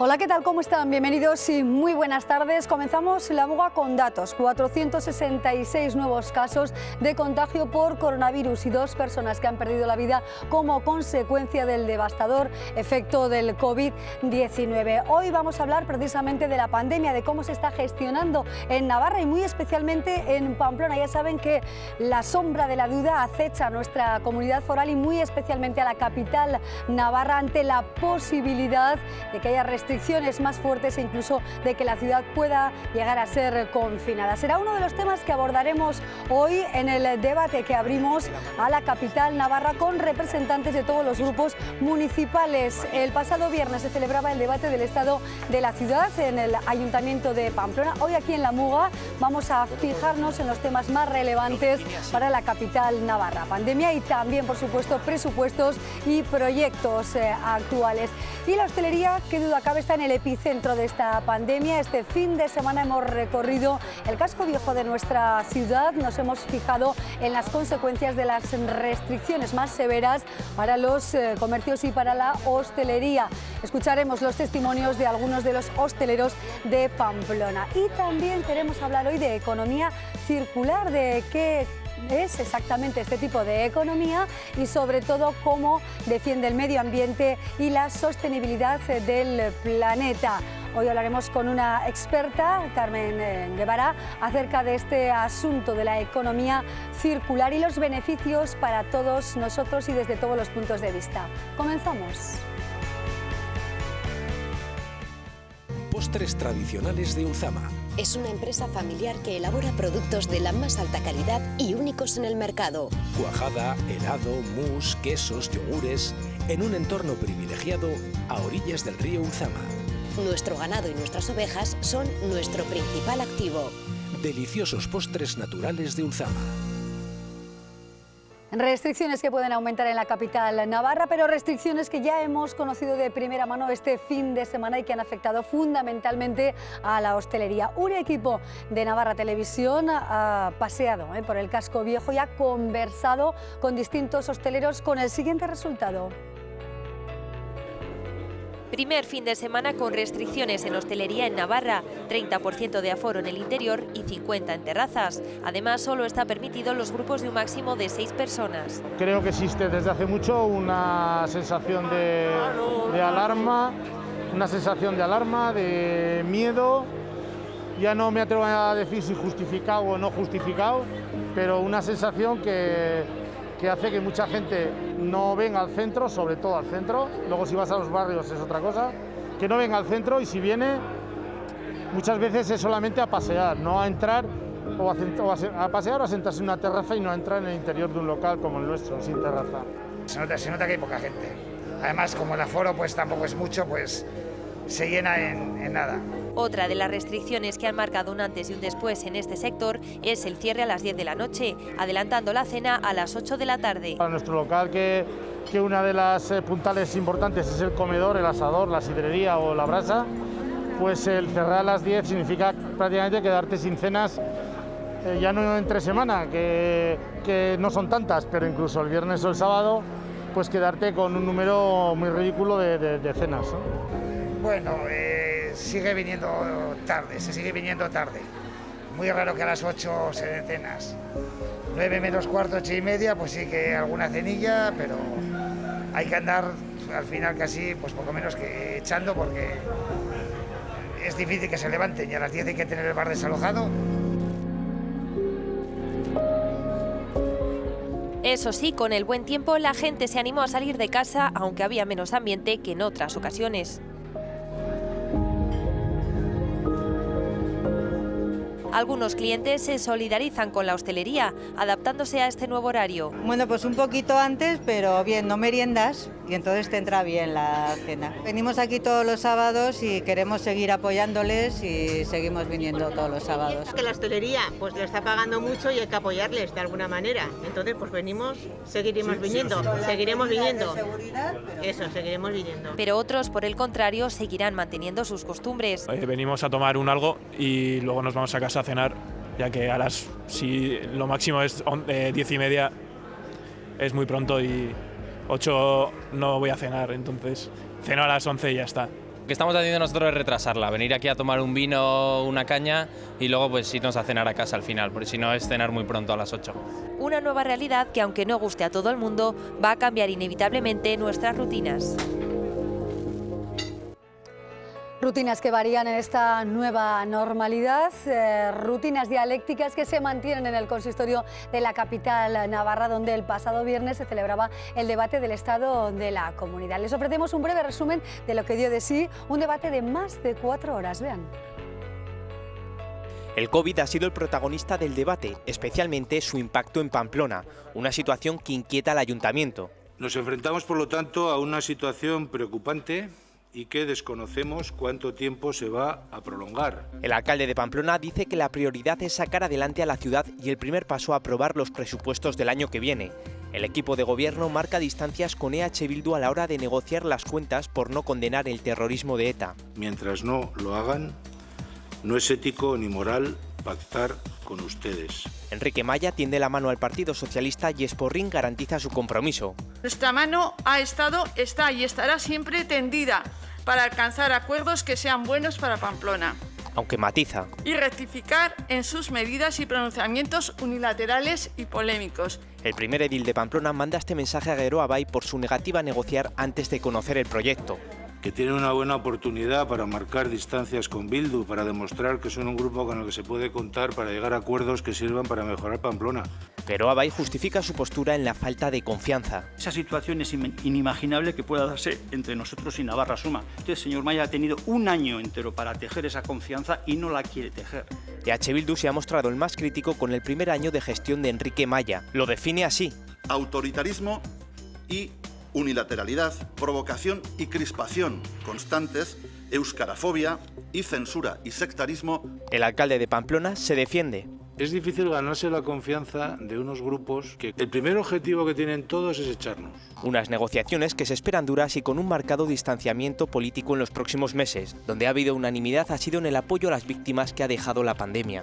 Hola, ¿qué tal? ¿Cómo están? Bienvenidos y muy buenas tardes. Comenzamos la Muga con datos. 466 nuevos casos de contagio por coronavirus y 2 personas que han perdido la vida como consecuencia del devastador efecto del COVID-19. Hoy vamos a hablar precisamente de la pandemia, de cómo se está gestionando en Navarra y muy especialmente en Pamplona. Ya saben que la sombra de la duda acecha a nuestra comunidad foral y muy especialmente a la capital navarra ante la posibilidad de que haya restricciones más fuertes e incluso de que la ciudad pueda llegar a ser confinada. Será uno de los temas que abordaremos hoy en el debate que abrimos a la capital navarra con representantes de todos los grupos municipales. El pasado viernes se celebraba el debate del estado de la ciudad en el Ayuntamiento de Pamplona. Hoy aquí en la Muga vamos a fijarnos en los temas más relevantes para la capital navarra. Pandemia y también, por supuesto, presupuestos y proyectos actuales. Y la hostelería, qué duda cabe, está en el epicentro de esta pandemia. Este fin de semana hemos recorrido el casco viejo de nuestra ciudad, nos hemos fijado en las consecuencias de las restricciones más severas para los comercios y para la hostelería. Escucharemos los testimonios de algunos de los hosteleros de Pamplona. Y también queremos hablar hoy de economía circular, de qué es exactamente este tipo de economía y sobre todo cómo defiende el medio ambiente y la sostenibilidad del planeta. Hoy hablaremos con una experta, Carmen Guevara, acerca de este asunto de la economía circular y los beneficios para todos nosotros y desde todos los puntos de vista. Comenzamos. Postres tradicionales de Ulzama. Es una empresa familiar que elabora productos de la más alta calidad y únicos en el mercado. Cuajada, helado, mousse, quesos, yogures, en un entorno privilegiado a orillas del río Ulzama. Nuestro ganado y nuestras ovejas son nuestro principal activo. Deliciosos postres naturales de Ulzama. Restricciones que pueden aumentar en la capital navarra, pero restricciones que ya hemos conocido de primera mano este fin de semana y que han afectado fundamentalmente a la hostelería. Un equipo de Navarra Televisión ha paseado por el casco viejo y ha conversado con distintos hosteleros con el siguiente resultado. Primer fin de semana con restricciones en hostelería en Navarra, 30% de aforo en el interior y 50% en terrazas. Además, solo está permitido los grupos de un máximo de 6 personas. Creo que existe desde hace mucho una sensación de alarma, de miedo. Ya no me atrevo a decir si justificado o no justificado, pero una sensación que hace que mucha gente no venga al centro, sobre todo al centro. Luego si vas a los barrios es otra cosa, que no venga al centro y si viene muchas veces es solamente a pasear, no a entrar a pasear o a sentarse en una terraza y no a entrar en el interior de un local como el nuestro, sin terraza. Se nota que hay poca gente. Además, como el aforo pues tampoco es mucho, pues se llena en nada. Otra de las restricciones que han marcado un antes y un después en este sector es el cierre a las 10 de la noche, adelantando la cena a las 8 de la tarde. Para nuestro local, que una de las puntales importantes es el comedor, el asador, la sidrería o la brasa, pues el cerrar a las 10 significa prácticamente quedarte sin cenas, ya no entre semana, que no son tantas, pero incluso el viernes o el sábado, pues quedarte con un número muy ridículo de cenas, ¿no? Bueno, se sigue viniendo tarde. Muy raro que a las 8 se den cenas. 9 menos cuarto, 8 y media, pues sí que alguna cenilla, pero hay que andar al final casi, pues poco menos que echando, porque es difícil que se levanten y a las 10 hay que tener el bar desalojado. Eso sí, con el buen tiempo la gente se animó a salir de casa, aunque había menos ambiente que en otras ocasiones. Algunos clientes se solidarizan con la hostelería, adaptándose a este nuevo horario. Bueno, pues un poquito antes, pero bien, no meriendas y entonces te entra bien la cena. Venimos aquí todos los sábados y queremos seguir apoyándoles y seguimos viniendo todos los sábados. Que la hostelería pues le está pagando mucho y hay que apoyarles de alguna manera. Entonces pues seguiremos viniendo. Seguiremos viniendo. Pero otros, por el contrario, seguirán manteniendo sus costumbres. Venimos a tomar un algo y luego nos vamos a casa a cenar, ya que si lo máximo es 10 y media, es muy pronto y 8 no voy a cenar, entonces ceno a las 11 y ya está. Lo que estamos haciendo nosotros es retrasarla, venir aquí a tomar un vino, una caña y luego pues irnos a cenar a casa al final, porque si no es cenar muy pronto a las 8. Una nueva realidad que, aunque no guste a todo el mundo, va a cambiar inevitablemente nuestras rutinas. Rutinas que varían en esta nueva normalidad, rutinas dialécticas que se mantienen en el consistorio de la capital navarra, donde el pasado viernes se celebraba el debate del estado de la comunidad. Les ofrecemos un breve resumen de lo que dio de sí un debate de más de 4 horas. Vean. El COVID ha sido el protagonista del debate, especialmente su impacto en Pamplona, una situación que inquieta al ayuntamiento. Nos enfrentamos, por lo tanto, a una situación preocupante y que desconocemos cuánto tiempo se va a prolongar. El alcalde de Pamplona dice que la prioridad es sacar adelante a la ciudad y el primer paso a aprobar los presupuestos del año que viene. El equipo de gobierno marca distancias con EH Bildu a la hora de negociar las cuentas por no condenar el terrorismo de ETA. Mientras no lo hagan, no es ético ni moral pactar con ustedes. Enrique Maya tiende la mano al Partido Socialista y Esporrín garantiza su compromiso. Nuestra mano ha estado, está y estará siempre tendida para alcanzar acuerdos que sean buenos para Pamplona. Aunque matiza. Y rectificar en sus medidas y pronunciamientos unilaterales y polémicos. El primer edil de Pamplona manda este mensaje a Geroa Bai por su negativa a negociar antes de conocer el proyecto. Que tienen una buena oportunidad para marcar distancias con Bildu, para demostrar que son un grupo con el que se puede contar para llegar a acuerdos que sirvan para mejorar Pamplona. Geroa Bai justifica su postura en la falta de confianza. Esa situación es inimaginable que pueda darse entre nosotros y Navarra Suma. Usted, señor Maya, ha tenido un año entero para tejer esa confianza y no la quiere tejer. EH Bildu se ha mostrado el más crítico con el primer año de gestión de Enrique Maya. Lo define así. Autoritarismo y unilateralidad, provocación y crispación constantes, euskarafobia y censura y sectarismo. El alcalde de Pamplona se defiende. Es difícil ganarse la confianza de unos grupos que el primer objetivo que tienen todos es echarnos. Unas negociaciones que se esperan duras y con un marcado distanciamiento político en los próximos meses. Donde ha habido unanimidad ha sido en el apoyo a las víctimas que ha dejado la pandemia.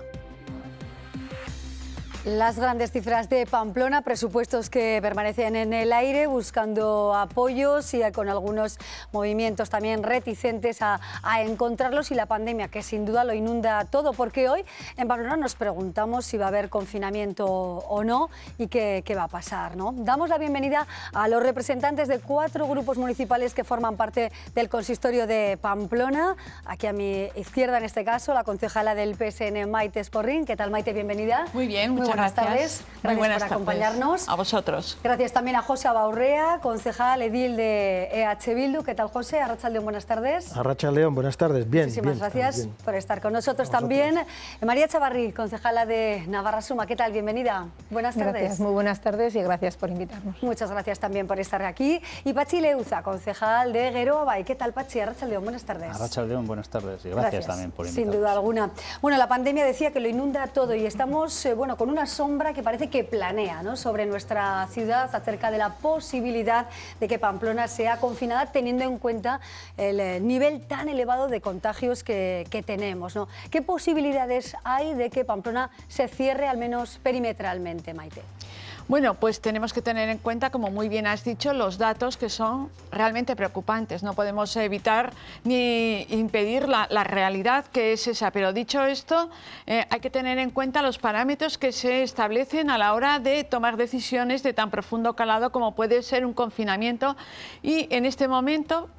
Las grandes cifras de Pamplona, presupuestos que permanecen en el aire buscando apoyos y con algunos movimientos también reticentes a encontrarlos, y la pandemia que sin duda lo inunda todo, porque hoy en Pamplona nos preguntamos si va a haber confinamiento o no y qué va a pasar, ¿no? Damos la bienvenida a los representantes de 4 grupos municipales que forman parte del consistorio de Pamplona. Aquí a mi izquierda, en este caso, la concejala del PSN, Maite Esporrín. ¿Qué tal, Maite? Bienvenida. Muy bien, muchas buenas tardes. Gracias por acompañarnos. A vosotros. Gracias también a José Abaurrea, concejal edil de EH Bildu. ¿Qué tal, José? Arratsaldeon, buenas tardes. Arratsaldeon, buenas tardes. Bien. Muchísimas gracias por estar con nosotros también. María Chavarri, concejala de Navarra Suma. ¿Qué tal? Bienvenida. Buenas tardes. Gracias, muy buenas tardes y gracias por invitarnos. Muchas gracias también por estar aquí. Y Patxi Leuza, concejal de Geroa Bai. ¿Qué tal, Patxi? Arratsaldeon, buenas tardes. Arratsaldeon, buenas tardes y gracias también por invitarnos. Sin duda alguna. Bueno, la pandemia decía que lo inunda todo y estamos con una sombra que parece que planea, ¿no?, sobre nuestra ciudad acerca de la posibilidad de que Pamplona sea confinada, teniendo en cuenta el nivel tan elevado de contagios que tenemos, ¿no? ¿Qué posibilidades hay de que Pamplona se cierre, al menos perimetralmente, Maite? Bueno, pues tenemos que tener en cuenta, como muy bien has dicho, los datos que son realmente preocupantes. No podemos evitar ni impedir la realidad que es esa. Pero dicho esto, hay que tener en cuenta los parámetros que se establecen a la hora de tomar decisiones de tan profundo calado como puede ser un confinamiento. Y en este momento,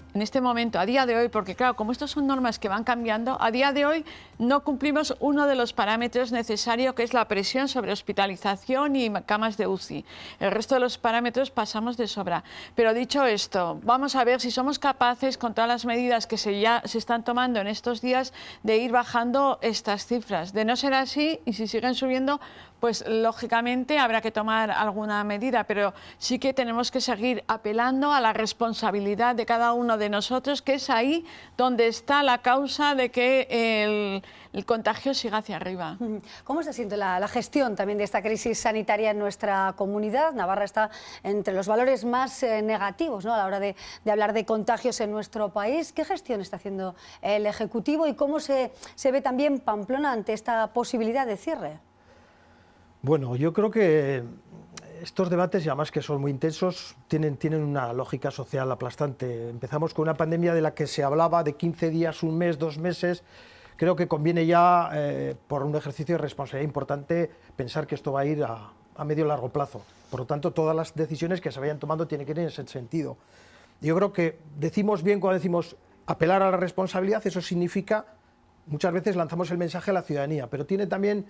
a día de hoy, porque claro, como estas son normas que van cambiando, a día de hoy no cumplimos uno de los parámetros necesarios, que es la presión sobre hospitalización y camas de UCI. El resto de los parámetros pasamos de sobra. Pero dicho esto, vamos a ver si somos capaces, con todas las medidas que ya se están tomando en estos días, de ir bajando estas cifras. De no ser así, y si siguen subiendo, pues lógicamente habrá que tomar alguna medida, pero sí que tenemos que seguir apelando a la responsabilidad de cada uno de nosotros, que es ahí donde está la causa de que el contagio siga hacia arriba. ¿Cómo está siendo la gestión también de esta crisis sanitaria en nuestra comunidad? Navarra está entre los valores más negativos, ¿no?, a la hora de hablar de contagios en nuestro país. ¿Qué gestión está haciendo el Ejecutivo y cómo se ve también Pamplona ante esta posibilidad de cierre? Bueno, yo creo que estos debates, y además que son muy intensos, tienen una lógica social aplastante. Empezamos con una pandemia de la que se hablaba de 15 días, un mes, 2 meses. Creo que conviene ya, por un ejercicio de responsabilidad importante, pensar que esto va a ir a medio y largo plazo. Por lo tanto, todas las decisiones que se vayan tomando tienen que ir en ese sentido. Yo creo que decimos bien cuando decimos apelar a la responsabilidad, eso significa, muchas veces lanzamos el mensaje a la ciudadanía, pero tiene también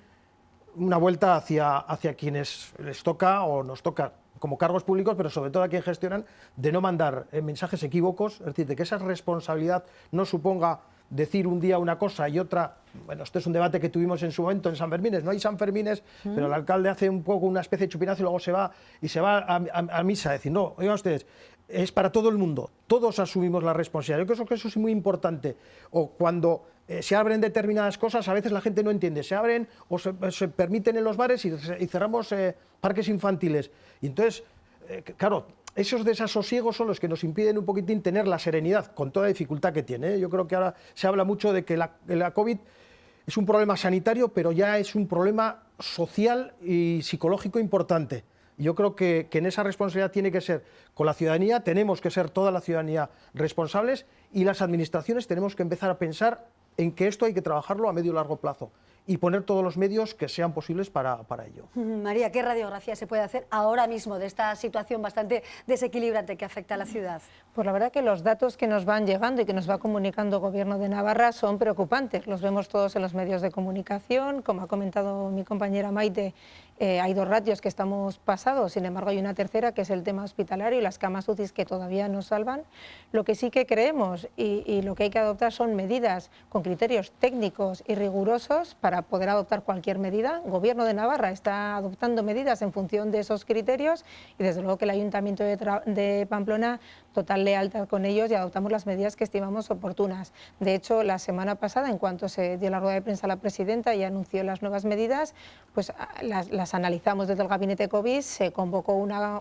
una vuelta hacia quienes les toca o nos toca como cargos públicos, pero sobre todo a quienes gestionan, de no mandar mensajes equívocos, es decir, de que esa responsabilidad no suponga decir un día una cosa y otra. Bueno, este es un debate que tuvimos en su momento en Sanfermines, no hay Sanfermines, pero el alcalde hace un poco una especie de chupinazo y luego se va a misa a decir, no, oigan ustedes, es para todo el mundo, todos asumimos la responsabilidad. Yo creo que eso es muy importante. O cuando se abren determinadas cosas, a veces la gente no entiende, se abren o se permiten en los bares y cerramos parques infantiles. Y entonces, claro, esos desasosiegos son los que nos impiden un poquitín tener la serenidad, con toda la dificultad que tiene. Yo creo que ahora se habla mucho de que la COVID es un problema sanitario, pero ya es un problema social y psicológico importante. Yo creo que en esa responsabilidad tiene que ser con la ciudadanía, tenemos que ser toda la ciudadanía responsables, y las administraciones tenemos que empezar a pensar en que esto hay que trabajarlo a medio y largo plazo y poner todos los medios que sean posibles para ello. María, ¿qué radiografía se puede hacer ahora mismo de esta situación bastante desequilibrante que afecta a la ciudad? Pues la verdad que los datos que nos van llegando y que nos va comunicando el Gobierno de Navarra son preocupantes. Los vemos todos en los medios de comunicación. Como ha comentado mi compañera Maite, hay 2 ratios que estamos pasados, sin embargo hay una tercera, que es el tema hospitalario y las camas UCI que todavía nos salvan. Lo que sí que creemos y lo que hay que adoptar son medidas con criterios técnicos y rigurosos para poder adoptar cualquier medida. El Gobierno de Navarra está adoptando medidas en función de esos criterios y desde luego que el Ayuntamiento de Pamplona, total lealtad con ellos, y adoptamos las medidas que estimamos oportunas. De hecho, la semana pasada, en cuanto se dio la rueda de prensa a la presidenta y anunció las nuevas medidas, pues las analizamos desde el gabinete COVID, se convocó una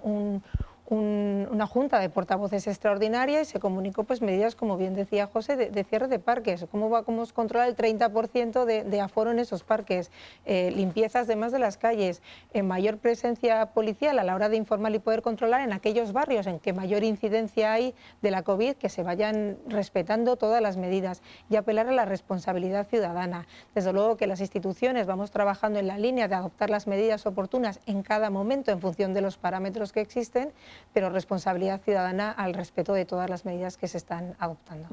junta de portavoces extraordinaria y se comunicó pues medidas, como bien decía José, de cierre de parques, cómo vamos a controlar el 30% de aforo en esos parques, limpiezas de más de las calles, mayor presencia policial a la hora de informar y poder controlar en aquellos barrios en que mayor incidencia hay de la COVID, que se vayan respetando todas las medidas y apelar a la responsabilidad ciudadana. Desde luego que las instituciones vamos trabajando en la línea de adoptar las medidas oportunas en cada momento en función de los parámetros que existen, pero responsabilidad ciudadana al respeto de todas las medidas que se están adoptando.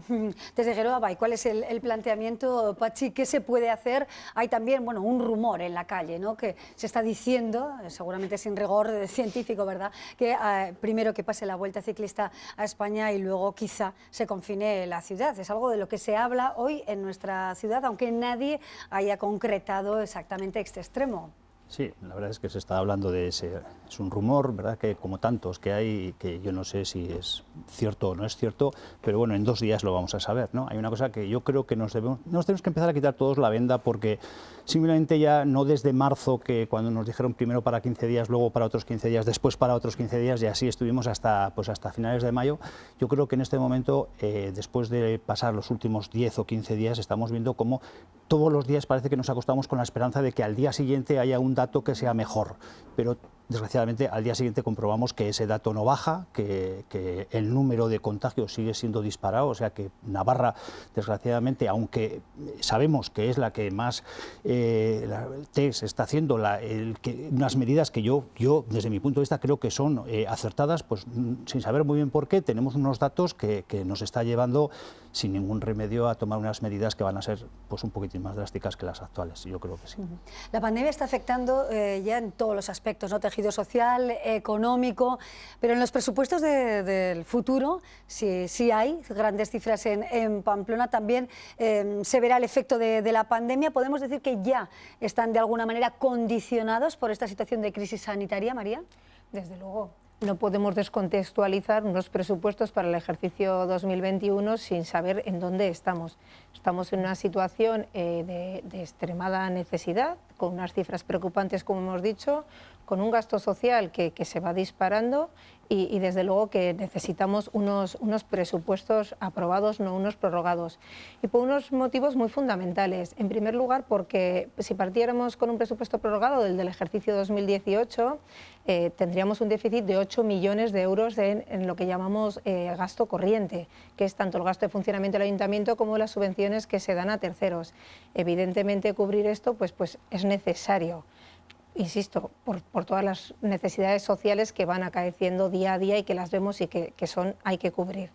Desde Geroa Bay, ¿cuál es el planteamiento, Pachi? ¿Qué se puede hacer? Hay también un rumor en la calle, ¿no?, que se está diciendo, seguramente sin rigor científico, ¿verdad?, que primero que pase la Vuelta Ciclista a España y luego quizá se confine la ciudad. Es algo de lo que se habla hoy en nuestra ciudad, aunque nadie haya concretado exactamente este extremo. Sí, la verdad es que se está hablando de ese, es un rumor, ¿verdad?, que como tantos que hay, que yo no sé si es cierto o no es cierto, pero bueno, en 2 días lo vamos a saber, ¿no? Hay una cosa que yo creo que nos tenemos que empezar a quitar todos la venda, porque simplemente ya no desde marzo, que cuando nos dijeron primero para 15 días, luego para otros 15 días, después para otros 15 días, y así estuvimos hasta finales de mayo. Yo creo que en este momento, después de pasar los últimos 10 o 15 días, estamos viendo cómo todos los días parece que nos acostamos con la esperanza de que al día siguiente haya un dato que sea mejor, pero desgraciadamente al día siguiente comprobamos que ese dato no baja, que el número de contagios sigue siendo disparado, o sea que Navarra, desgraciadamente, aunque sabemos que es la que más test está haciendo, unas medidas que yo desde mi punto de vista creo que son acertadas, pues sin saber muy bien por qué, tenemos unos datos que nos está llevando sin ningún remedio a tomar unas medidas que van a ser pues un poquitín más drásticas que las actuales, yo creo que sí. La pandemia está afectando ya en todos los aspectos, ¿no?, tejido social, económico, pero en los presupuestos del futuro, sí hay grandes cifras en Pamplona, también se verá el efecto de la pandemia. ¿Podemos decir que ya están de alguna manera condicionados por esta situación de crisis sanitaria, María? Desde luego. No podemos descontextualizar unos presupuestos para el ejercicio 2021 sin saber en dónde estamos. Estamos en una situación de extremada necesidad, con unas cifras preocupantes, como hemos dicho, con un gasto social que se va disparando y desde luego que necesitamos unos presupuestos aprobados, no unos prorrogados. Y por unos motivos muy fundamentales. En primer lugar, porque si partiéramos con un presupuesto prorrogado del ejercicio 2018, tendríamos un déficit de 8 millones de euros en lo que llamamos gasto corriente, que es tanto el gasto de funcionamiento del ayuntamiento como las subvenciones que se dan a terceros. Evidentemente, cubrir esto pues es necesario. Insisto, por todas las necesidades sociales que van acaeciendo día a día y que las vemos y que hay que cubrir.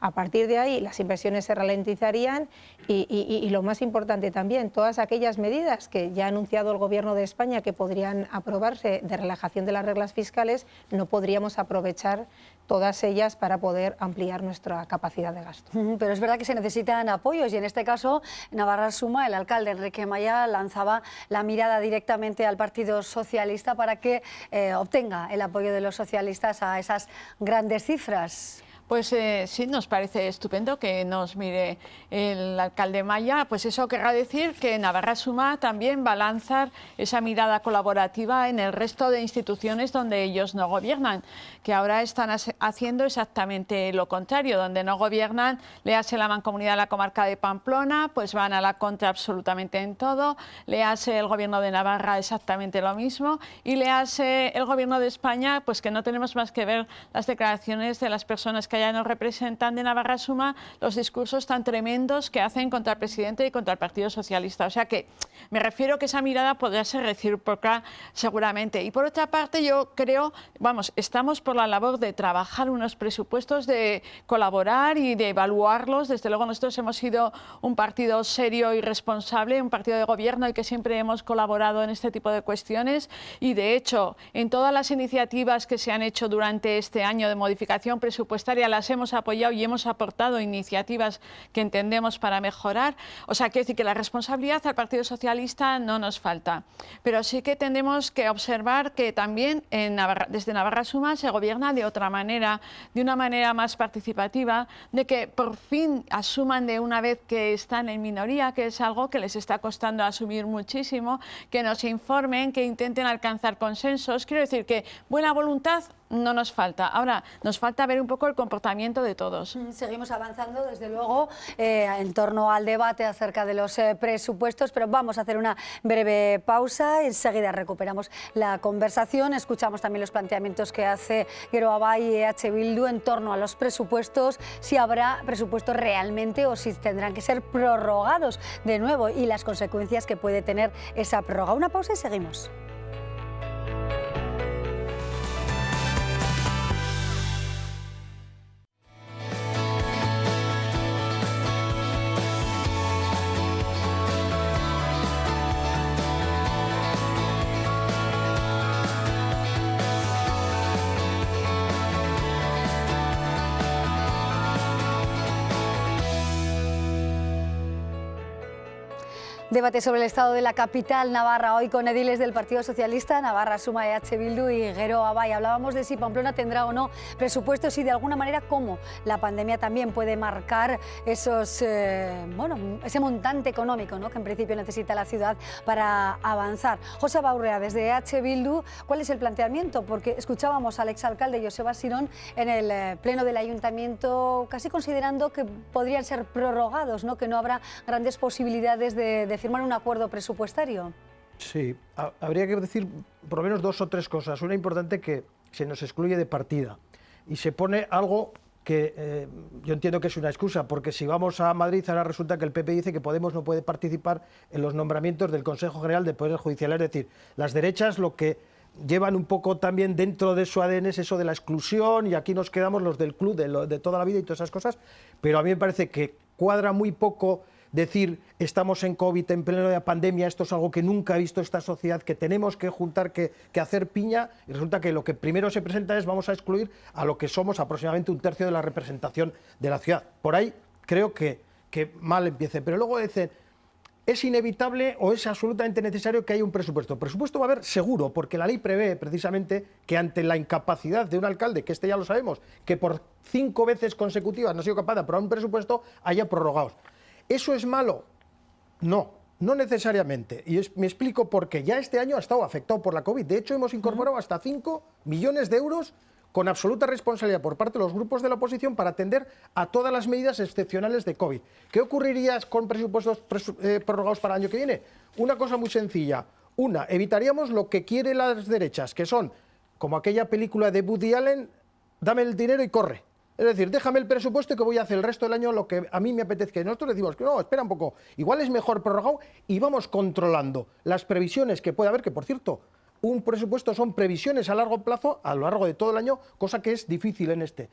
A partir de ahí, las inversiones se ralentizarían y lo más importante también, todas aquellas medidas que ya ha anunciado el Gobierno de España que podrían aprobarse de relajación de las reglas fiscales, no podríamos aprovechar todas ellas para poder ampliar nuestra capacidad de gasto. Pero es verdad que se necesitan apoyos y en este caso Navarra Suma, el alcalde Enrique Maya, lanzaba la mirada directamente al Partido Socialista para que obtenga el apoyo de los socialistas a esas grandes cifras. Pues sí, nos parece estupendo que nos mire el alcalde Maya. Pues eso querrá decir que Navarra Suma también va a lanzar esa mirada colaborativa en el resto de instituciones donde ellos no gobiernan, que ahora están haciendo exactamente lo contrario. Donde no gobiernan, léase la Mancomunidad de la Comarca de Pamplona, pues van a la contra absolutamente en todo. Léase el Gobierno de Navarra, exactamente lo mismo. Y léase el Gobierno de España, pues que no tenemos más que ver las declaraciones de las personas que ya nos representan de Navarra Suma, los discursos tan tremendos que hacen contra el presidente y contra el Partido Socialista. O sea que me refiero que esa mirada podría ser recíproca seguramente. Y por otra parte yo creo, estamos por la labor de trabajar unos presupuestos, de colaborar y de evaluarlos. Desde luego nosotros hemos sido un partido serio y responsable, un partido de gobierno y que siempre hemos colaborado en este tipo de cuestiones y de hecho en todas las iniciativas que se han hecho durante este año de modificación presupuestaria las hemos apoyado y hemos aportado iniciativas que entendemos para mejorar. O sea, quiero decir que la responsabilidad al Partido Socialista no nos falta. Pero sí que tenemos que observar que también desde Navarra Suma se gobierna de otra manera, de una manera más participativa, de que por fin asuman de una vez que están en minoría, que es algo que les está costando asumir muchísimo, que nos informen, que intenten alcanzar consensos. Quiero decir que buena voluntad no nos falta. Ahora, nos falta ver un poco el comportamiento de todos. Seguimos avanzando, desde luego, en torno al debate acerca de los presupuestos, pero vamos a hacer una breve pausa. Enseguida recuperamos la conversación. Escuchamos también los planteamientos que hace Gero Abay y EH Bildu en torno a los presupuestos, si habrá presupuestos realmente o si tendrán que ser prorrogados de nuevo y las consecuencias que puede tener esa prórroga. Una pausa y seguimos. Debate sobre el estado de la capital Navarra, hoy con ediles del Partido Socialista, Navarra Suma, EH Bildu y Gero Abay. Hablábamos de si Pamplona tendrá o no presupuestos y de alguna manera cómo la pandemia también puede marcar ese montante económico, ¿no?, que en principio necesita la ciudad para avanzar. José Baurrea, desde EH Bildu, ¿cuál es el planteamiento? Porque escuchábamos al exalcalde Joseba Sirón en el pleno del ayuntamiento casi considerando que podrían ser prorrogados, ¿no?, que no habrá grandes posibilidades de firmar un acuerdo presupuestario. Sí, habría que decir por lo menos dos o tres cosas. Una importante, que se nos excluye de partida y se pone algo que yo entiendo que es una excusa, porque si vamos a Madrid ahora resulta que el PP dice que Podemos no puede participar en los nombramientos del Consejo General del Poder Judicial. Es decir, las derechas lo que llevan un poco también dentro de su ADN es eso de la exclusión, y aquí nos quedamos los del club de toda la vida y todas esas cosas, pero a mí me parece que cuadra muy poco decir estamos en COVID, en pleno de la pandemia, esto es algo que nunca ha visto esta sociedad, que tenemos que juntar, que hacer piña, y resulta que lo que primero se presenta es vamos a excluir a lo que somos aproximadamente un tercio de la representación de la ciudad. Por ahí creo que mal empiece, pero luego dicen es inevitable o es absolutamente necesario que haya un presupuesto. El presupuesto va a haber seguro, porque la ley prevé precisamente que ante la incapacidad de un alcalde, que ya lo sabemos, que por 5 veces consecutivas no ha sido capaz de aprobar un presupuesto, haya prorrogados. ¿Eso es malo? No. No necesariamente, y me explico por qué. Ya este año ha estado afectado por la COVID. De hecho, hemos incorporado hasta 5 millones de euros con absoluta responsabilidad por parte de los grupos de la oposición para atender a todas las medidas excepcionales de COVID. ¿Qué ocurriría con presupuestos prorrogados para el año que viene? Una cosa muy sencilla. Una, evitaríamos lo que quieren las derechas, que son, como aquella película de Woody Allen, dame el dinero y corre. Es decir, déjame el presupuesto y que voy a hacer el resto del año lo que a mí me apetezca. Y nosotros decimos que no, espera un poco, igual es mejor prorrogado y vamos controlando las previsiones que puede haber, que por cierto, un presupuesto son previsiones a largo plazo, a lo largo de todo el año, cosa que es difícil en este.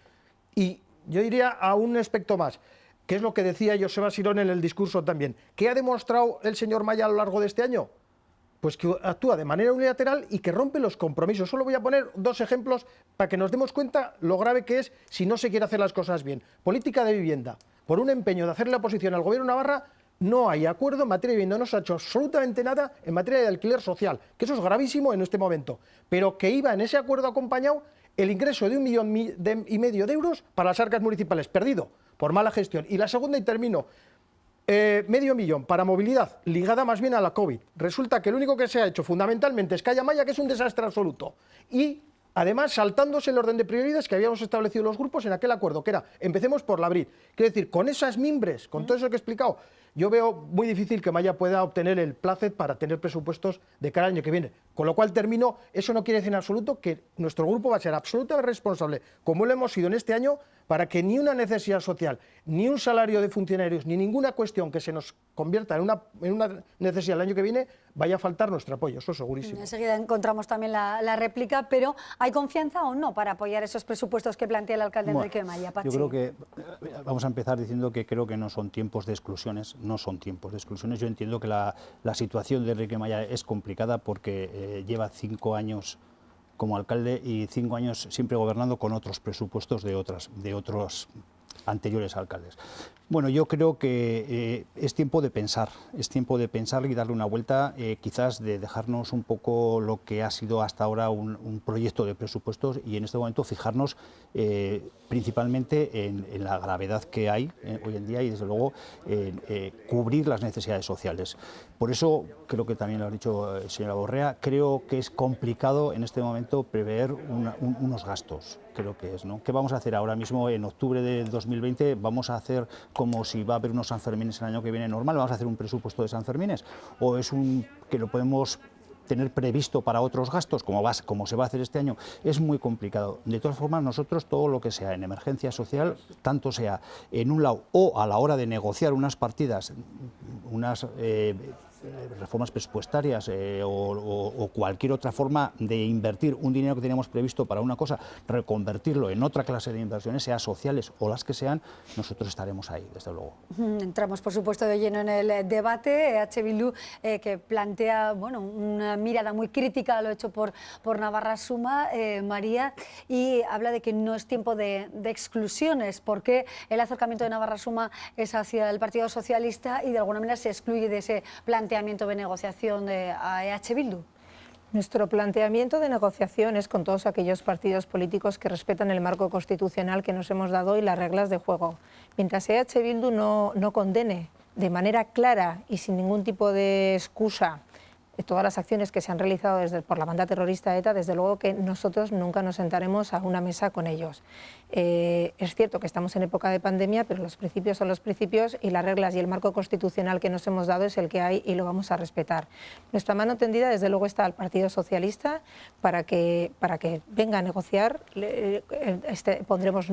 Y yo diría a un aspecto más, que es lo que decía Joseba Sirón en el discurso también. ¿Qué ha demostrado el señor Maya a lo largo de este año? Pues que actúa de manera unilateral y que rompe los compromisos. Solo voy a poner 2 ejemplos para que nos demos cuenta lo grave que es si no se quiere hacer las cosas bien. Política de vivienda. Por un empeño de hacerle la oposición al Gobierno de Navarra, no hay acuerdo en materia de vivienda, no se ha hecho absolutamente nada en materia de alquiler social, que eso es gravísimo en este momento, pero que iba en ese acuerdo acompañado el ingreso de 1,5 millones de euros para las arcas municipales, perdido por mala gestión. Y la segunda, y termino, 500.000 para movilidad, ligada más bien a la COVID. Resulta que lo único que se ha hecho fundamentalmente es Calla Maya, que es un desastre absoluto. Y además saltándose el orden de prioridades que habíamos establecido los grupos en aquel acuerdo, que era, empecemos por la Brit. Quiero decir, con esas mimbres, con todo eso que he explicado, yo veo muy difícil que Maya pueda obtener el placet para tener presupuestos de cara al año que viene. Con lo cual termino, eso no quiere decir en absoluto que nuestro grupo va a ser absolutamente responsable, como lo hemos sido en este año, para que ni una necesidad social, ni un salario de funcionarios, ni ninguna cuestión que se nos convierta en una necesidad el año que viene, vaya a faltar nuestro apoyo, eso segurísimo. Enseguida encontramos también la réplica, pero ¿hay confianza o no para apoyar esos presupuestos que plantea el alcalde Enrique Maya? Pachi. Yo creo que vamos a empezar diciendo que creo que no son tiempos de exclusiones, no son tiempos de exclusiones. Yo entiendo que la situación de Enrique Maya es complicada porque lleva 5 años como alcalde y 5 años siempre gobernando con otros presupuestos de otros anteriores alcaldes. Bueno, yo creo que es tiempo de pensar y darle una vuelta, quizás de dejarnos un poco lo que ha sido hasta ahora un proyecto de presupuestos y en este momento fijarnos principalmente en la gravedad que hay hoy en día y desde luego cubrir las necesidades sociales. Por eso, creo que también lo ha dicho señora Borrea, creo que es complicado en este momento prever unos gastos, creo que es, ¿no? ¿Qué vamos a hacer ahora mismo en octubre del 2020? ¿Vamos a hacer como si va a haber unos Sanfermines el año que viene normal? ¿Vamos a hacer un presupuesto de Sanfermines? ¿O es que lo podemos tener previsto para otros gastos, como se va a hacer este año? Es muy complicado. De todas formas, nosotros todo lo que sea en emergencia social, tanto sea en un lado o a la hora de negociar unas partidas, unas reformas presupuestarias o cualquier otra forma de invertir un dinero que teníamos previsto para una cosa, reconvertirlo en otra clase de inversiones, sea sociales o las que sean, nosotros estaremos ahí, desde luego. Entramos, por supuesto, de lleno en el debate. EH Bildu, que plantea una mirada muy crítica a lo hecho por Navarra Suma, María, y habla de que no es tiempo de exclusiones, porque el acercamiento de Navarra Suma es hacia el Partido Socialista y de alguna manera se excluye de ese planteamiento de negociación a EH Bildu. Nuestro planteamiento de negociación es con todos aquellos partidos políticos que respetan el marco constitucional que nos hemos dado y las reglas de juego. Mientras EH Bildu no condene de manera clara y sin ningún tipo de excusa todas las acciones que se han realizado por la banda terrorista ETA, desde luego que nosotros nunca nos sentaremos a una mesa con ellos. Es cierto que estamos en época de pandemia, pero los principios son los principios y las reglas y el marco constitucional que nos hemos dado es el que hay y lo vamos a respetar. Nuestra mano tendida, desde luego, está al Partido Socialista para que venga a negociar. Pondremos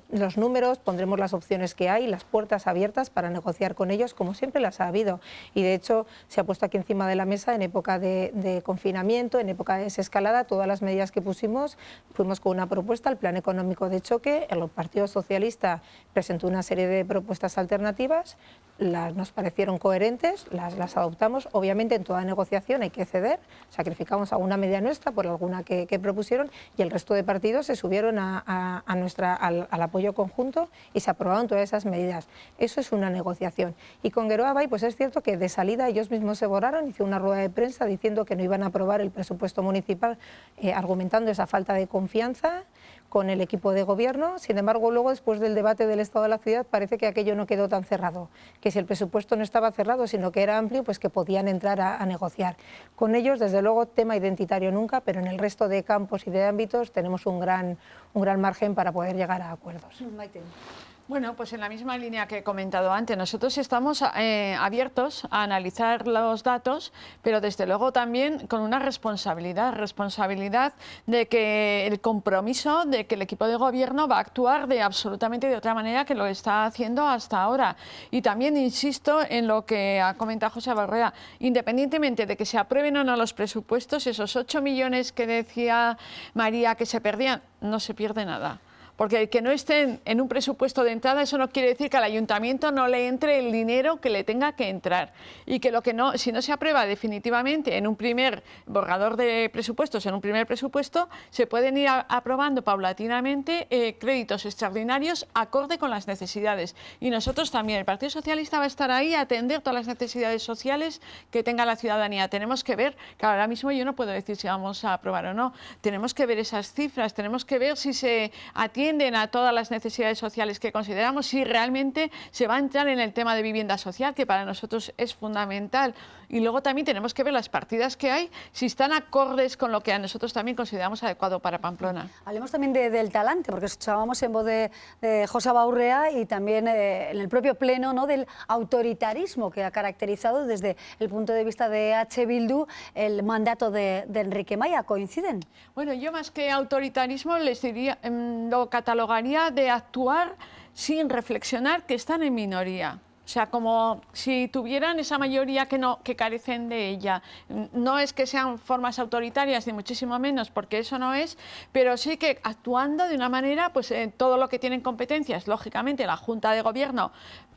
los números, pondremos las opciones que hay, las puertas abiertas para negociar con ellos, como siempre las ha habido. Y de hecho se ha puesto aquí encima de la mesa en época de confinamiento, en época de desescalada, todas las medidas que pusimos, fuimos con una propuesta, el Plan Económico de Choque. El Partido Socialista presentó una serie de propuestas alternativas, nos parecieron coherentes, las adoptamos. Obviamente en toda negociación hay que ceder, sacrificamos alguna medida nuestra por alguna que propusieron y el resto de partidos se subieron al apoyo conjunto y se aprobaron todas esas medidas. Eso es una negociación. Y con Geroa Bai, pues es cierto que de salida ellos mismos se borraron, hizo una rueda de prensa diciendo que no iban a aprobar el presupuesto municipal, argumentando esa falta de confianza, con el equipo de gobierno. Sin embargo, luego, después del debate del estado de la ciudad, parece que aquello no quedó tan cerrado, que si el presupuesto no estaba cerrado, sino que era amplio, pues que podían entrar a negociar. Con ellos, desde luego, tema identitario nunca, pero en el resto de campos y de ámbitos tenemos un gran margen para poder llegar a acuerdos. Maite. Bueno, pues en la misma línea que he comentado antes, nosotros estamos abiertos a analizar los datos, pero desde luego también con una responsabilidad de que el compromiso de que el equipo de gobierno va a actuar absolutamente de otra manera que lo está haciendo hasta ahora. Y también insisto en lo que ha comentado José Barrea, independientemente de que se aprueben o no los presupuestos, esos 8 millones que decía María que se perdían, no se pierde nada. Porque el que no estén en un presupuesto de entrada, eso no quiere decir que al ayuntamiento no le entre el dinero que le tenga que entrar. Y que si no se aprueba definitivamente en un primer borrador de presupuestos, en un primer presupuesto, se pueden ir aprobando paulatinamente créditos extraordinarios acorde con las necesidades. Y nosotros también, el Partido Socialista va a estar ahí a atender todas las necesidades sociales que tenga la ciudadanía. Tenemos que ver, que ahora mismo yo no puedo decir si vamos a aprobar o no, tenemos que ver esas cifras, tenemos que ver si se atienden a todas las necesidades sociales que consideramos, si realmente se va a entrar en el tema de vivienda social, que para nosotros es fundamental. Y luego también tenemos que ver las partidas que hay, si están acordes con lo que a nosotros también consideramos adecuado para Pamplona. Hablemos también del talante, porque escuchábamos en voz de José Baurrea y también en el propio pleno, ¿no?, del autoritarismo que ha caracterizado desde el punto de vista de H. Bildu el mandato de Enrique Maya. ¿Coinciden? Bueno, yo más que autoritarismo les diría, lo catalogaría de actuar sin reflexionar, que están en minoría. O sea, como si tuvieran esa mayoría que carecen de ella. No es que sean formas autoritarias, ni muchísimo menos, porque eso no es, pero sí que actuando de una manera, pues todo lo que tienen competencias, lógicamente la Junta de Gobierno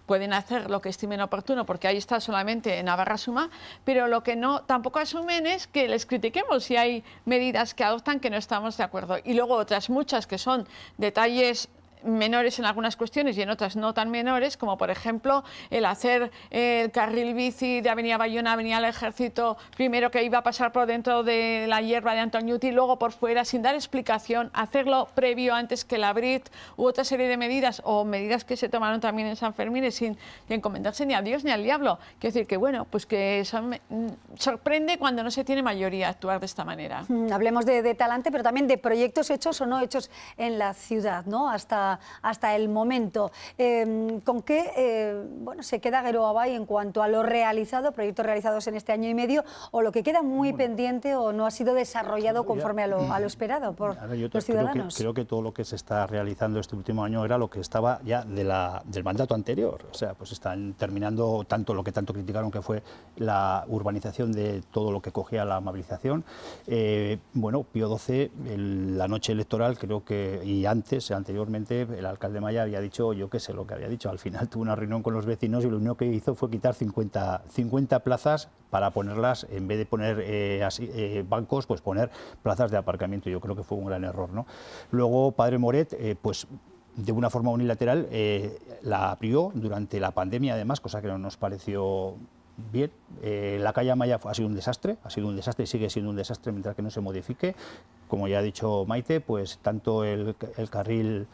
pueden hacer lo que estimen oportuno, porque ahí está solamente Navarra Suma, pero lo que tampoco asumen es que les critiquemos si hay medidas que adoptan que no estamos de acuerdo. Y luego otras muchas que son detalles menores en algunas cuestiones y en otras no tan menores, como por ejemplo el hacer el carril bici de Avenida Bayona, Avenida del Ejército, primero que iba a pasar por dentro de la hierba de Antoñuti, luego por fuera, sin dar explicación, hacerlo previo antes que la Brit, u otra serie de medidas, o medidas que se tomaron también en San Fermín sin encomendarse ni a Dios ni al diablo. Quiero decir que, bueno, pues que sorprende cuando no se tiene mayoría actuar de esta manera. Hablemos de talante, pero también de proyectos hechos o no hechos en la ciudad, ¿no?, hasta el momento. ¿Con qué se queda Geroabay en cuanto a lo realizado, proyectos realizados en este año y medio, o lo que queda muy pendiente o no ha sido desarrollado conforme a lo esperado por los ciudadanos? Creo que todo lo que se está realizando este último año era lo que estaba ya del mandato anterior. O sea, pues están terminando lo que tanto criticaron, que fue la urbanización de todo lo que cogía la amabilización. Bueno, Pío XII, la noche electoral, creo que, y anteriormente, el alcalde Maya había dicho, yo qué sé lo que había dicho, al final tuvo una reunión con los vecinos y lo único que hizo fue quitar 50 plazas para ponerlas, en vez de poner bancos, pues poner plazas de aparcamiento. Yo creo que fue un gran error, ¿no? Luego, Padre Moret, pues de una forma unilateral, la abrió durante la pandemia, además, cosa que no nos pareció bien. La calle Amaya ha sido un desastre y sigue siendo un desastre mientras que no se modifique. Como ya ha dicho Maite, pues tanto el carril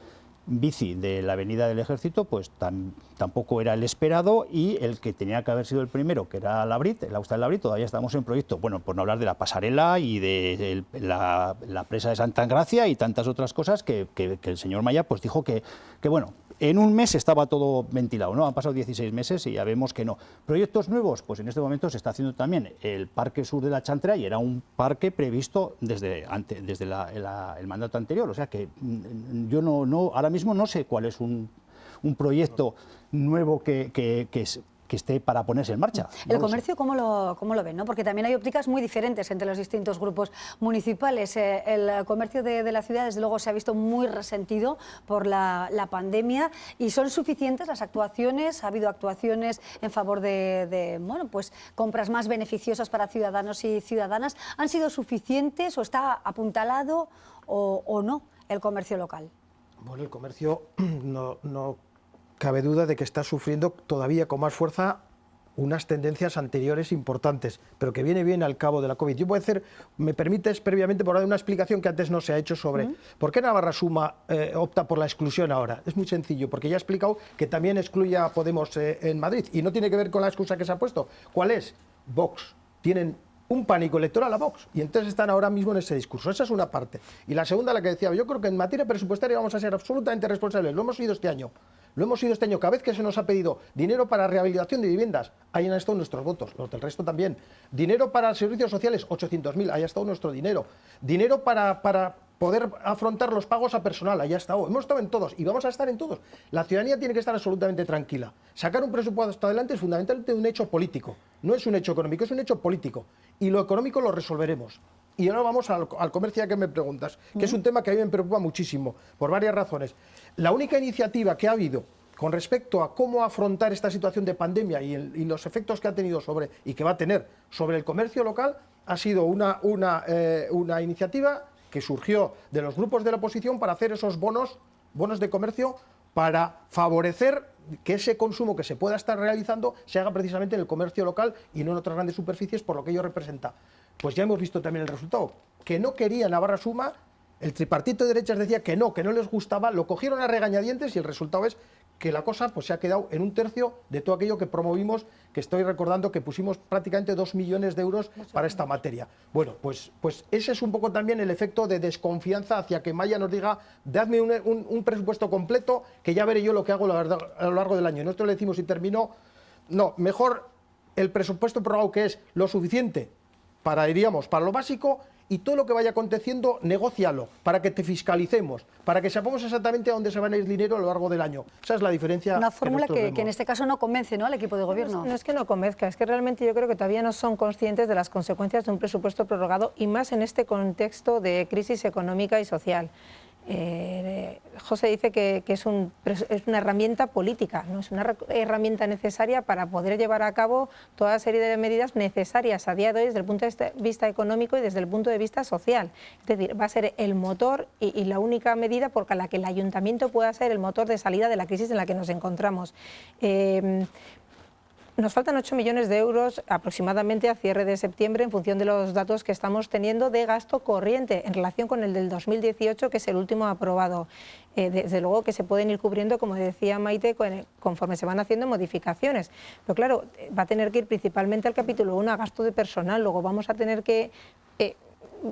bici de la Avenida del Ejército, pues tampoco era el esperado, y el que tenía que haber sido el primero, que era la Brit, el Austral de la Brit, todavía estamos en proyecto. Bueno, por no hablar de la pasarela y de la presa de Santa Engracia y tantas otras cosas que el señor Maya pues dijo que bueno, en un mes estaba todo ventilado, ¿no? Han pasado 16 meses y ya vemos que no. ¿Proyectos nuevos? Pues en este momento se está haciendo también el Parque Sur de la Chantra, y era un parque previsto desde el mandato anterior. O sea que yo ahora mismo no sé cuál es un proyecto nuevo que esté para ponerse en marcha. El comercio, ¿cómo lo ven, ¿no? Porque también hay ópticas muy diferentes entre los distintos grupos municipales. El comercio de la ciudad, desde luego, se ha visto muy resentido por la pandemia, y son suficientes las actuaciones. Ha habido actuaciones en favor de pues compras más beneficiosas para ciudadanos y ciudadanas. ¿Han sido suficientes o está apuntalado o no el comercio local? Bueno, el comercio no cabe duda de que está sufriendo todavía con más fuerza unas tendencias anteriores importantes, pero que viene bien al cabo de la COVID. Yo voy a hacer, me permites previamente por dar una explicación que antes no se ha hecho sobre por qué Navarra Suma opta por la exclusión ahora. Es muy sencillo, porque ya he explicado que también excluye a Podemos en Madrid y no tiene que ver con la excusa que se ha puesto. ¿Cuál es? Vox. Tienen un pánico electoral a Vox y entonces están ahora mismo en ese discurso. Esa es una parte. Y la segunda, la que decía, yo creo que en materia presupuestaria vamos a ser absolutamente responsables. Lo hemos sido este año. Lo hemos sido este año. Cada vez que se nos ha pedido dinero para rehabilitación de viviendas, ahí han estado nuestros votos, los del resto también. Dinero para servicios sociales, 800.000, ahí ha estado nuestro dinero. Dinero para poder afrontar los pagos a personal, ahí ha estado. Hemos estado en todos y vamos a estar en todos. La ciudadanía tiene que estar absolutamente tranquila. Sacar un presupuesto adelante es fundamentalmente un hecho político. No es un hecho económico, es un hecho político. Y lo económico lo resolveremos. Y ahora vamos al comercio, ya que me preguntas, que es un tema que a mí me preocupa muchísimo, por varias razones. La única iniciativa que ha habido con respecto a cómo afrontar esta situación de pandemia y los efectos que ha tenido sobre, y que va a tener sobre el comercio local, ha sido una iniciativa que surgió de los grupos de la oposición para hacer esos bonos de comercio para favorecer que ese consumo que se pueda estar realizando se haga precisamente en el comercio local y no en otras grandes superficies, por lo que ello representa. Pues ya hemos visto también el resultado, que no quería Navarra Suma, el tripartito de derechas decía que no les gustaba, lo cogieron a regañadientes y el resultado es que la cosa pues se ha quedado en 1/3 de todo aquello que promovimos, que estoy recordando que pusimos prácticamente 2 millones de euros para esta materia. Bueno, pues ese es un poco también el efecto de desconfianza hacia que Maya nos diga, dadme un presupuesto completo, que ya veré yo lo que hago a lo largo del año. Y nosotros le decimos, si terminó, no, mejor el presupuesto prorrogado, que es lo suficiente para lo básico, y todo lo que vaya aconteciendo, negócialo, para que te fiscalicemos, para que sepamos exactamente a dónde se va a ir el dinero a lo largo del año. Esa es la diferencia. Una fórmula que en este caso no convence, ¿no?, al equipo de gobierno. No es que no convenzca, es que realmente yo creo que todavía no son conscientes de las consecuencias de un presupuesto prorrogado y más en este contexto de crisis económica y social. José dice que es una herramienta política, no es una herramienta necesaria para poder llevar a cabo toda la serie de medidas necesarias a día de hoy desde el punto de vista económico y desde el punto de vista social. Es decir, va a ser el motor y la única medida por la que el ayuntamiento pueda ser el motor de salida de la crisis en la que nos encontramos. Nos faltan 8 millones de euros aproximadamente a cierre de septiembre en función de los datos que estamos teniendo de gasto corriente en relación con el del 2018, que es el último aprobado. Desde luego que se pueden ir cubriendo, como decía Maite, conforme se van haciendo modificaciones. Pero claro, va a tener que ir principalmente al capítulo 1 a gasto de personal, luego vamos a tener que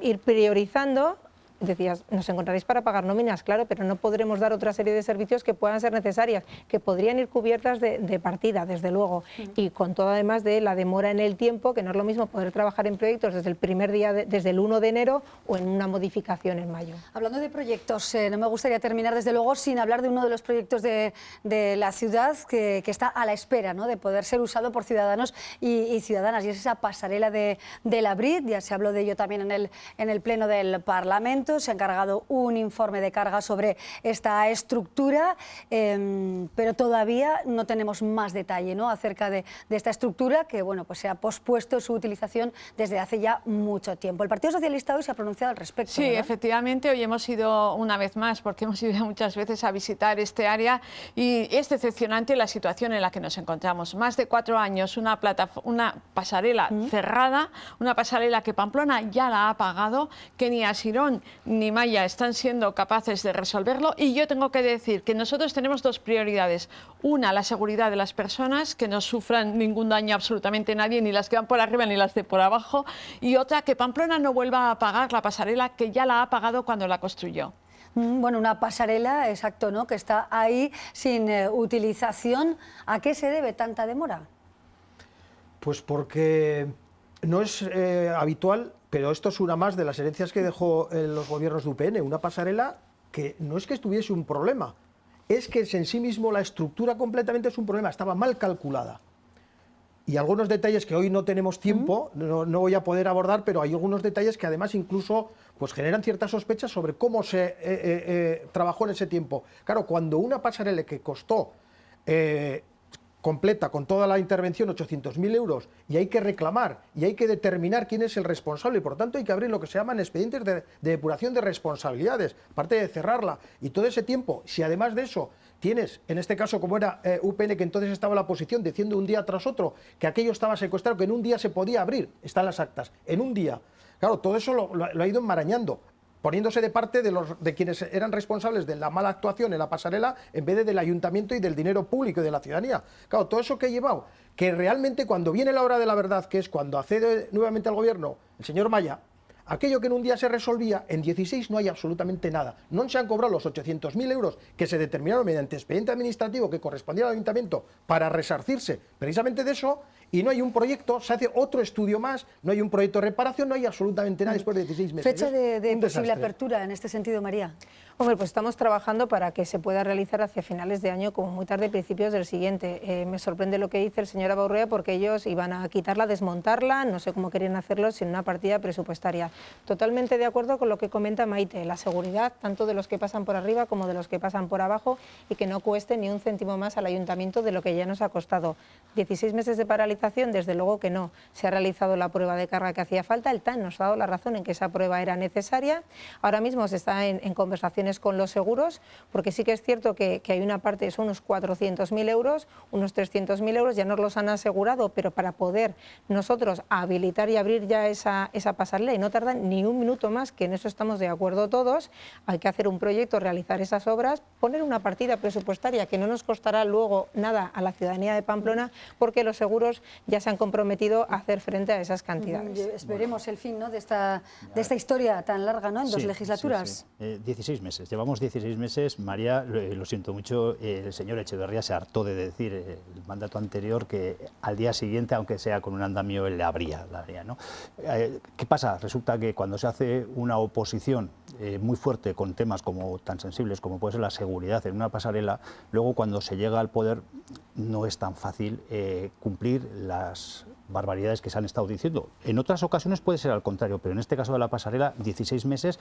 ir priorizando. Decías, nos encontraréis para pagar nóminas, claro, pero no podremos dar otra serie de servicios que puedan ser necesarias, que podrían ir cubiertas de partida, desde luego, y con todo además de la demora en el tiempo, que no es lo mismo poder trabajar en proyectos desde el primer día, desde el 1 de enero o en una modificación en mayo. Hablando de proyectos, no me gustaría terminar desde luego sin hablar de uno de los proyectos de la ciudad que está a la espera, ¿no?, de poder ser usado por ciudadanos y ciudadanas, y es esa pasarela de la Brit. Ya se habló de ello también en el Pleno del Parlamento. Se ha encargado un informe de carga sobre esta estructura, pero todavía no tenemos más detalle, ¿no?, acerca de esta estructura, que bueno, pues se ha pospuesto su utilización desde hace ya mucho tiempo. El Partido Socialista hoy se ha pronunciado al respecto. Sí, ¿verdad? Efectivamente, hoy hemos ido una vez más, porque hemos ido muchas veces a visitar este área, y es decepcionante la situación en la que nos encontramos. Más de 4 años, una pasarela cerrada, una pasarela que Pamplona ya la ha pagado, que ni Asirón ni Maya están siendo capaces de resolverlo, y yo tengo que decir que nosotros tenemos 2 prioridades. Una, la seguridad de las personas, que no sufran ningún daño absolutamente nadie, ni las que van por arriba ni las de por abajo, y otra, que Pamplona no vuelva a pagar la pasarela que ya la ha pagado cuando la construyó. Bueno, una pasarela, exacto, ¿no?, que está ahí sin utilización. ¿A qué se debe tanta demora? Pues porque no es habitual, pero esto es una más de las herencias que dejó los gobiernos de UPN, una pasarela que no es que estuviese un problema, es que en sí mismo la estructura completamente es un problema, estaba mal calculada. Y algunos detalles que hoy no tenemos tiempo, no voy a poder abordar, pero hay algunos detalles que además incluso pues generan ciertas sospechas sobre cómo se trabajó en ese tiempo. Claro, cuando una pasarela que costó completa con toda la intervención 800.000 euros y hay que reclamar y hay que determinar quién es el responsable y por tanto hay que abrir lo que se llaman expedientes de depuración de responsabilidades, aparte de cerrarla y todo ese tiempo, si además de eso tienes, en este caso como era UPN, que entonces estaba en la oposición diciendo un día tras otro que aquello estaba secuestrado, que en un día se podía abrir, están las actas, en un día, claro, todo eso lo ha ido enmarañando, poniéndose de parte de quienes eran responsables de la mala actuación en la pasarela en vez del ayuntamiento y del dinero público y de la ciudadanía. Claro, todo eso que he llevado, que realmente cuando viene la hora de la verdad, que es cuando accede nuevamente al gobierno el señor Maya, aquello que en un día se resolvía, en 16 no hay absolutamente nada. No se han cobrado los 800.000 euros que se determinaron mediante expediente administrativo que correspondía al ayuntamiento para resarcirse precisamente de eso, y no hay un proyecto, se hace otro estudio más, no hay un proyecto de reparación, no hay absolutamente nada después de 16 meses. ¿Fecha de posible apertura en este sentido, María? Hombre, pues estamos trabajando para que se pueda realizar hacia finales de año, como muy tarde, principios del siguiente. Me sorprende lo que dice el señor Abaurrea, porque ellos iban a quitarla, desmontarla, no sé cómo querían hacerlo, sin una partida presupuestaria. Totalmente de acuerdo con lo que comenta Maite, la seguridad, tanto de los que pasan por arriba como de los que pasan por abajo, y que no cueste ni un céntimo más al ayuntamiento de lo que ya nos ha costado. 16 meses de paralización, desde luego que no. Se ha realizado la prueba de carga que hacía falta, el TAN nos ha dado la razón en que esa prueba era necesaria. Ahora mismo se está en conversaciones con los seguros, porque sí que es cierto que hay una parte, son unos 400.000 euros, unos 300.000 euros, ya nos los han asegurado, pero para poder nosotros habilitar y abrir ya esa pasarela, y no tardan ni un minuto más, que en eso estamos de acuerdo todos, hay que hacer un proyecto, realizar esas obras, poner una partida presupuestaria que no nos costará luego nada a la ciudadanía de Pamplona, porque los seguros ya se han comprometido a hacer frente a esas cantidades. Esperemos el fin, ¿no?, de esta historia tan larga, ¿no?, en 2 legislaturas. Sí. 16 meses. Llevamos 16 meses. María, lo siento mucho, el señor Echeverría se hartó de decir el mandato anterior que al día siguiente, aunque sea con un andamio, él le abría, ¿no? ¿Qué pasa? Resulta que cuando se hace una oposición muy fuerte con temas tan sensibles como puede ser la seguridad en una pasarela, luego cuando se llega al poder no es tan fácil cumplir las barbaridades que se han estado diciendo. En otras ocasiones puede ser al contrario, pero en este caso de la pasarela, 16 meses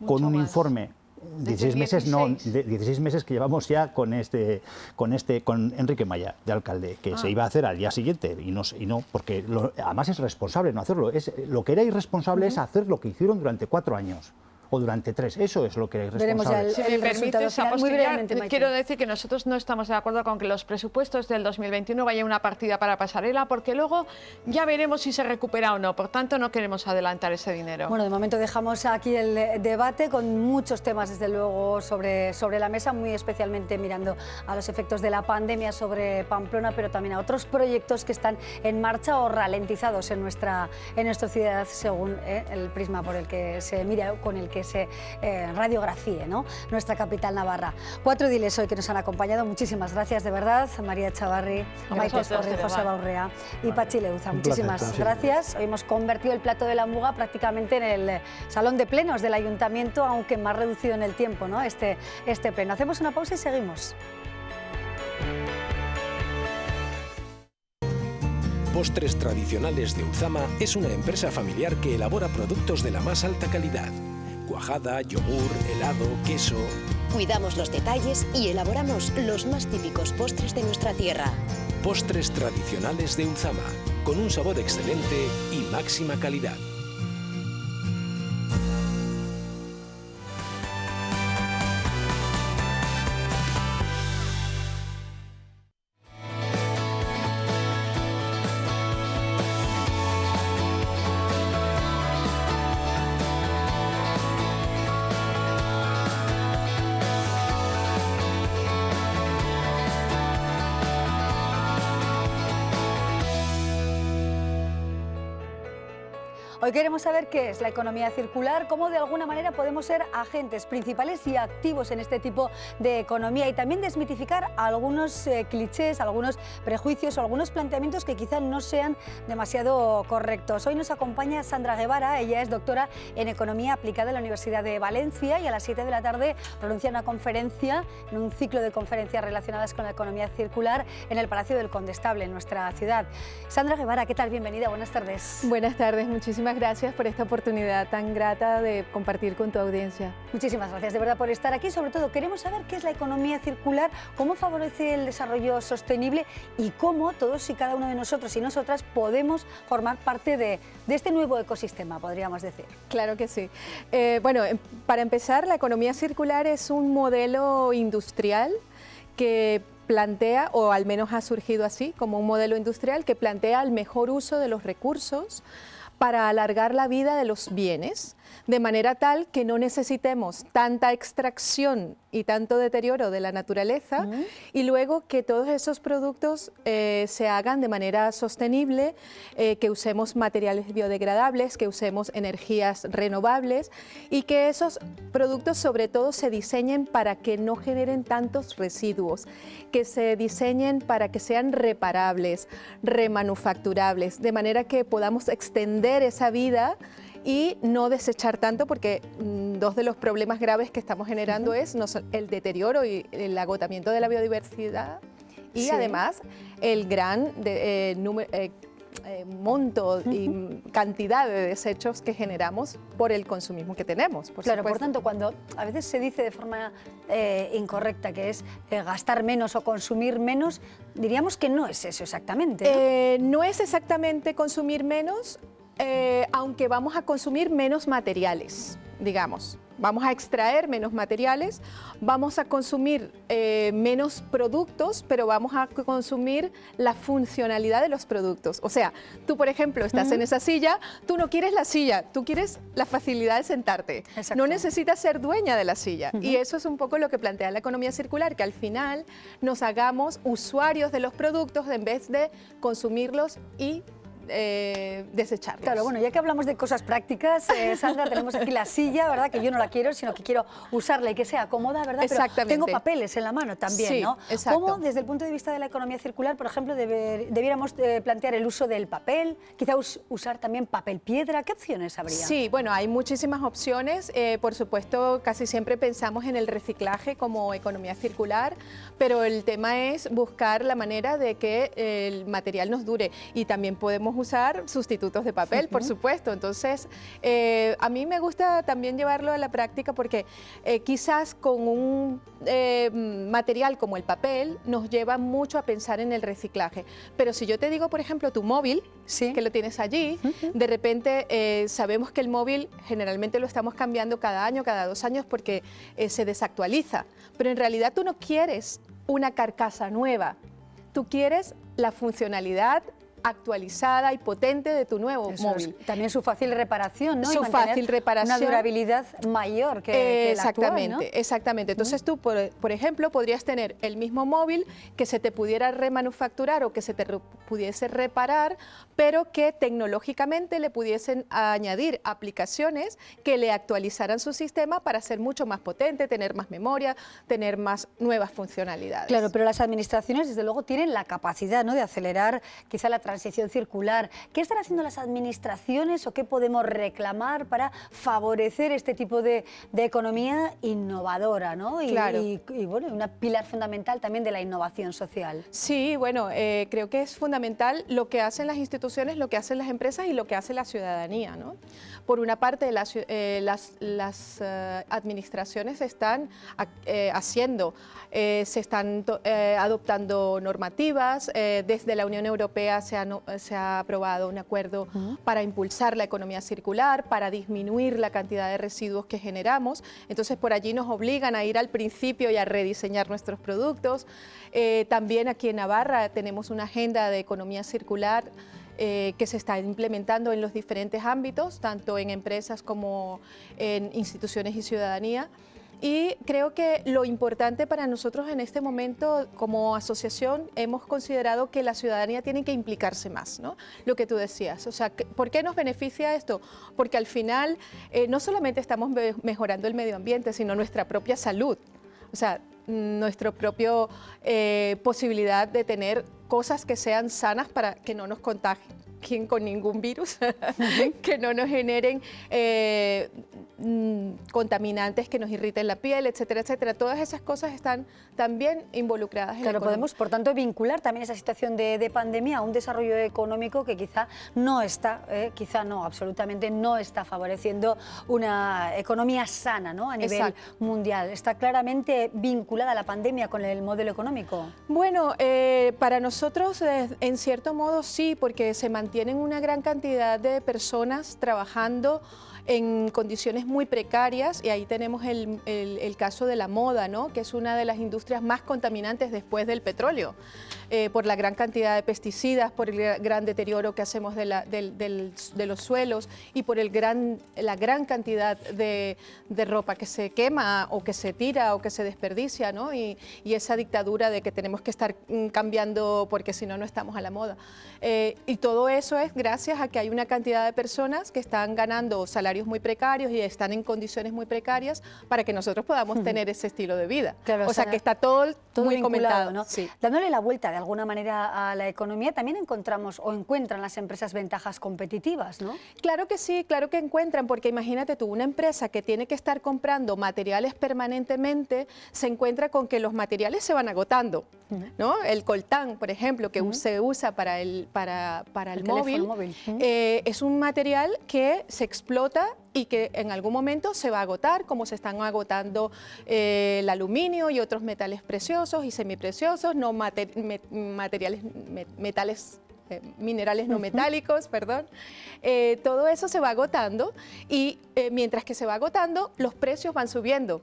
con un informe. 16 meses, no, 16 meses que llevamos ya con Enrique Maya, de alcalde, que se iba a hacer al día siguiente y no porque además es responsable no hacerlo. Lo que era irresponsable es hacer lo que hicieron durante 4 años. O durante 3, eso es lo que es responsable. Si me permites, muy brevemente, quiero decir que nosotros no estamos de acuerdo con que los presupuestos del 2021 vaya una partida para pasarela, porque luego ya veremos si se recupera o no, por tanto no queremos adelantar ese dinero. Bueno, de momento dejamos aquí el debate con muchos temas, desde luego, sobre la mesa, muy especialmente mirando a los efectos de la pandemia sobre Pamplona, pero también a otros proyectos que están en marcha o ralentizados en nuestra ciudad, según el prisma por el que se mira, con el que se radiografíe, ¿no?, nuestra capital navarra. 4 ediles hoy que nos han acompañado, muchísimas gracias de verdad, María Echavarri, Maite Escorri, José Abaurrea y Pachi Leuza. Muchísimas gracias. Hoy hemos convertido el plato de la muga prácticamente en el salón de plenos del ayuntamiento, aunque más reducido en el tiempo, ¿no?, este pleno. Hacemos una pausa y seguimos. Postres Tradicionales de Uzama es una empresa familiar que elabora productos de la más alta calidad. Cuajada, yogur, helado, queso. Cuidamos los detalles y elaboramos los más típicos postres de nuestra tierra. Postres Tradicionales de Uzama, con un sabor excelente y máxima calidad. Hoy queremos saber qué es la economía circular, cómo de alguna manera podemos ser agentes principales y activos en este tipo de economía, y también desmitificar algunos clichés, algunos prejuicios o algunos planteamientos que quizás no sean demasiado correctos. Hoy nos acompaña Sandra Guevara, ella es doctora en Economía Aplicada en la Universidad de Valencia, y a las 7 de la tarde pronuncia una conferencia, en un ciclo de conferencias relacionadas con la economía circular en el Palacio del Condestable, en nuestra ciudad. Sandra Guevara, ¿qué tal? Bienvenida, buenas tardes. Buenas tardes, muchísimas muchísimas gracias por esta oportunidad tan grata de compartir con tu audiencia. Muchísimas gracias de verdad por estar aquí. Sobre todo queremos saber qué es la economía circular, cómo favorece el desarrollo sostenible y cómo todos y cada uno de nosotros y nosotras podemos formar parte de este nuevo ecosistema, podríamos decir. Claro que sí. Bueno, para empezar, la economía circular es un modelo industrial que plantea, o al menos ha surgido así, como un modelo industrial que plantea el mejor uso de los recursos para alargar la vida de los bienes, de manera tal que no necesitemos tanta extracción y tanto deterioro de la naturaleza, y luego que todos esos productos se hagan de manera sostenible, que usemos materiales biodegradables, que usemos energías renovables y que esos productos sobre todo se diseñen para que no generen tantos residuos, que se diseñen para que sean reparables, remanufacturables, de manera que podamos extender esa vida y no desechar tanto, porque dos de los problemas graves que estamos generando es el deterioro y el agotamiento de la biodiversidad y además el gran monto y cantidad de desechos que generamos por el consumismo que tenemos. Claro, por tanto, cuando a veces se dice de forma incorrecta que es gastar menos o consumir menos, diríamos que no es eso exactamente, ¿no? No es exactamente consumir menos, aunque vamos a consumir menos materiales, digamos. Vamos a extraer menos materiales, vamos a consumir menos productos, pero vamos a consumir la funcionalidad de los productos. O sea, tú, por ejemplo, estás en esa silla, tú no quieres la silla, tú quieres la facilidad de sentarte. Exacto. No necesitas ser dueña de la silla. Y eso es un poco lo que plantea la economía circular, que al final nos hagamos usuarios de los productos en vez de consumirlos y desecharlos. Claro, bueno, ya que hablamos de cosas prácticas, Sandra, tenemos aquí la silla, ¿verdad? Que yo no la quiero, sino que quiero usarla y que sea cómoda, ¿verdad? Exactamente. Pero tengo papeles en la mano también, sí, ¿no? Exacto. ¿Cómo, desde el punto de vista de la economía circular, por ejemplo, debiéramos plantear el uso del papel? Quizá usar también papel piedra. ¿Qué opciones habría? Sí, bueno, hay muchísimas opciones. Por supuesto, casi siempre pensamos en el reciclaje como economía circular, pero el tema es buscar la manera de que el material nos dure, y también podemos usar sustitutos de papel, por supuesto. Entonces, a mí me gusta también llevarlo a la práctica porque quizás con un material como el papel nos lleva mucho a pensar en el reciclaje. Pero si yo te digo, por ejemplo, tu móvil, que lo tienes allí, de repente sabemos que el móvil generalmente lo estamos cambiando cada año, cada 2 años, porque se desactualiza. Pero en realidad tú no quieres una carcasa nueva, tú quieres la funcionalidad actualizada y potente de tu nuevo móvil. También su fácil reparación, ¿no? Su fácil reparación. Una durabilidad mayor que la actual, ¿no? Exactamente. Entonces tú, por ejemplo, podrías tener el mismo móvil que se te pudiera remanufacturar o que se te pudiese reparar, pero que tecnológicamente le pudiesen añadir aplicaciones que le actualizaran su sistema para ser mucho más potente, tener más memoria, tener más nuevas funcionalidades. Claro, pero las administraciones, desde luego, tienen la capacidad, ¿no?, de acelerar quizá la transición circular. ¿Qué están haciendo las administraciones o qué podemos reclamar para favorecer este tipo de economía innovadora, ¿no? Claro. Y bueno, una pilar fundamental también de la innovación social. Sí, bueno, creo que es fundamental lo que hacen las instituciones, lo que hacen las empresas y lo que hace la ciudadanía, ¿no? Por una parte, las administraciones están haciendo, se están adoptando normativas, desde la Unión Europea se ha aprobado un acuerdo para impulsar la economía circular, para disminuir la cantidad de residuos que generamos. Entonces, por allí nos obligan a ir al principio y a rediseñar nuestros productos. También aquí en Navarra tenemos una agenda de economía circular que se está implementando en los diferentes ámbitos, tanto en empresas como en instituciones y ciudadanía. Y creo que lo importante para nosotros en este momento, como asociación, hemos considerado que la ciudadanía tiene que implicarse más, ¿no? Lo que tú decías, o sea, ¿por qué nos beneficia esto? Porque al final no solamente estamos mejorando el medio ambiente, sino nuestra propia salud, o sea, nuestra propia posibilidad de tener cosas que sean sanas para que no nos contagien. con ningún virus, que no nos generen contaminantes que nos irriten la piel, etcétera, etcétera. Todas esas cosas están también involucradas en la economía. Podemos, por tanto, vincular también esa situación de pandemia a un desarrollo económico que quizá no está, absolutamente no está favoreciendo una economía sana, ¿no?, a nivel mundial. ¿Está claramente vinculada la pandemia con el modelo económico? Bueno, para nosotros en cierto modo sí, porque se mantienen una gran cantidad de personas trabajando en condiciones muy precarias, y ahí tenemos el caso de la moda, ¿no?, que es una de las industrias más contaminantes después del petróleo, por la gran cantidad de pesticidas, por el gran deterioro que hacemos de los suelos y por la gran cantidad de ropa que se quema o que se tira o que se desperdicia, ¿no?, y esa dictadura de que tenemos que estar cambiando porque si no, no estamos a la moda. Y todo eso es gracias a que hay una cantidad de personas que están ganando salarios muy precarios y están en condiciones muy precarias para que nosotros podamos tener ese estilo de vida. Claro, o sea que está todo muy vinculado, comentado, ¿no? Sí. Dándole la vuelta de alguna manera a la economía, también encontramos o encuentran las empresas ventajas competitivas, ¿no? Claro que sí, claro que encuentran, porque imagínate tú, una empresa que tiene que estar comprando materiales permanentemente, se encuentra con que los materiales se van agotando, ¿no? El coltán, por ejemplo, que se usa para el móvil, es un material que se explota y que en algún momento se va a agotar, como se están agotando el aluminio y otros metales preciosos y semipreciosos, minerales no metálicos, perdón. Todo eso se va agotando y mientras que se va agotando, los precios van subiendo.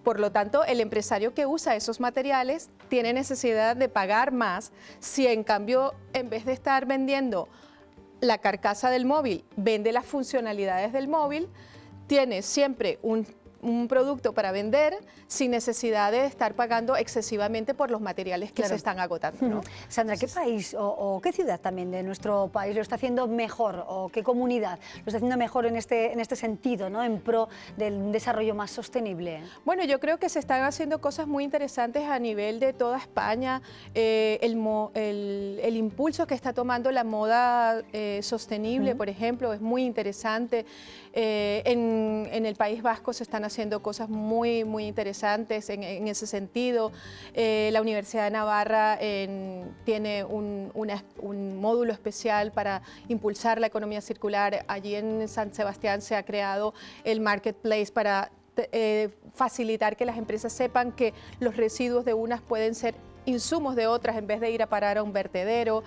Por lo tanto, el empresario que usa esos materiales tiene necesidad de pagar más si en cambio, en vez de estar vendiendo la carcasa del móvil, vende las funcionalidades del móvil, tiene siempre un producto para vender sin necesidad de estar pagando excesivamente por los materiales que se están agotando, ¿no? Sandra, ¿qué país o qué ciudad también de nuestro país lo está haciendo mejor, o qué comunidad lo está haciendo mejor en este sentido, ¿no?, en pro del desarrollo más sostenible? Bueno, yo creo que se están haciendo cosas muy interesantes a nivel de toda España. El impulso que está tomando la moda sostenible, por ejemplo, es muy interesante. En el País Vasco se están haciendo cosas muy, muy interesantes en ese sentido. La Universidad de Navarra tiene un módulo especial para impulsar la economía circular. Allí en San Sebastián se ha creado el Marketplace para facilitar que las empresas sepan que los residuos de unas pueden ser insumos de otras en vez de ir a parar a un vertedero.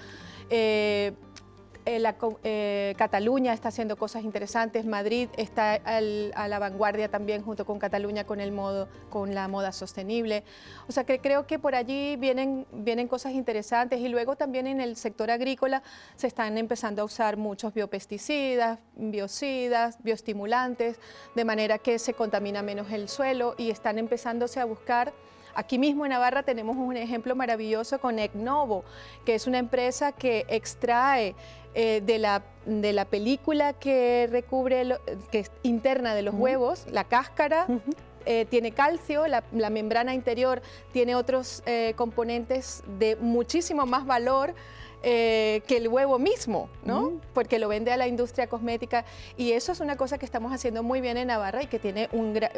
Cataluña está haciendo cosas interesantes, Madrid está a la vanguardia también junto con Cataluña con la moda sostenible. O sea que creo que por allí vienen cosas interesantes, y luego también en el sector agrícola se están empezando a usar muchos biopesticidas, biocidas, bioestimulantes, de manera que se contamina menos el suelo, y están empezándose a buscar. Aquí mismo en Navarra tenemos un ejemplo maravilloso con Ecnovo, que es una empresa que extrae de la película que recubre, que es interna de los huevos, la cáscara, tiene calcio, la membrana interior tiene otros componentes de muchísimo más valor que el huevo mismo, ¿no? Porque lo vende a la industria cosmética, y eso es una cosa que estamos haciendo muy bien en Navarra y que tiene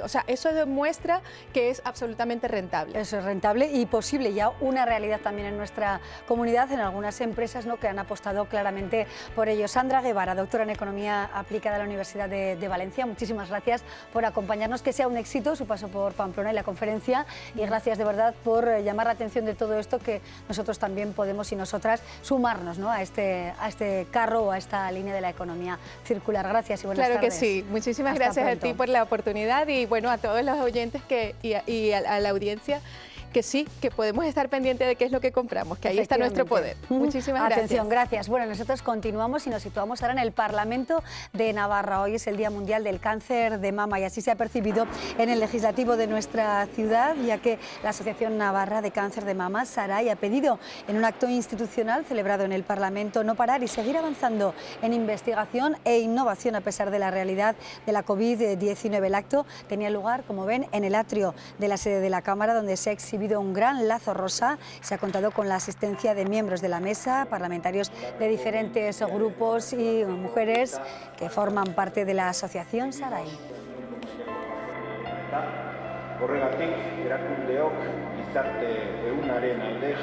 o sea, eso demuestra que es absolutamente rentable. Eso es rentable y posible, ya una realidad también en nuestra comunidad, en algunas empresas, ¿no?, que han apostado claramente por ello. Sandra Guevara, doctora en Economía Aplicada de la Universidad de Valencia, muchísimas gracias por acompañarnos, que sea un éxito su paso por Pamplona y la conferencia, y gracias de verdad por llamar la atención de todo esto, que nosotros también podemos, y nosotras, sumarnos, ¿no?, a este carro o a esta línea de la economía circular. Gracias y buenas tardes. Claro que sí. Muchísimas gracias a ti por la oportunidad, y bueno, a todos los oyentes y a la audiencia, que sí, que podemos estar pendientes de qué es lo que compramos, que ahí está nuestro poder. Muchísimas gracias. Atención, gracias. Bueno, nosotros continuamos y nos situamos ahora en el Parlamento de Navarra. Hoy es el Día Mundial del Cáncer de Mama, y así se ha percibido en el legislativo de nuestra ciudad, ya que la Asociación Navarra de Cáncer de Mama, SARAI, ha pedido en un acto institucional celebrado en el Parlamento no parar y seguir avanzando en investigación e innovación a pesar de la realidad de la COVID-19. El acto tenía lugar, como ven, en el atrio de la sede de la Cámara, donde se ha exhibido vivido un gran lazo rosa. Se ha contado con la asistencia de miembros de la mesa, parlamentarios de diferentes grupos y mujeres que forman parte de la asociación Sarai. Horregatik, erakundeok gizarte ehunaren alde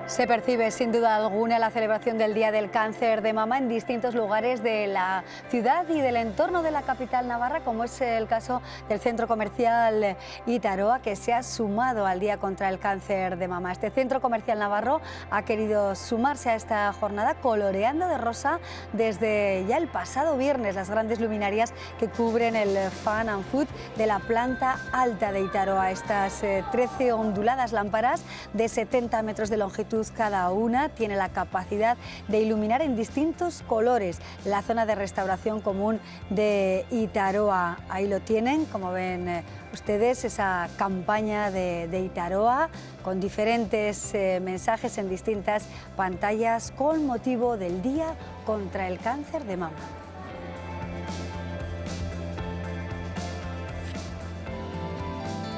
Se percibe sin duda alguna la celebración del Día del Cáncer de Mama en distintos lugares de la ciudad y del entorno de la capital navarra, como es el caso del centro comercial Itaroa, que se ha sumado al Día contra el Cáncer de Mama. Este centro comercial navarro ha querido sumarse a esta jornada coloreando de rosa desde ya el pasado viernes las grandes luminarias que cubren el Fan and Food de la planta alta de Itaroa. Estas 13 onduladas lámparas de 70 metros de longitud cada una tiene la capacidad de iluminar en distintos colores la zona de restauración común de Itaroa. Ahí lo tienen, como ven ustedes, esa campaña de Itaroa con diferentes mensajes en distintas pantallas con motivo del Día contra el Cáncer de Mama.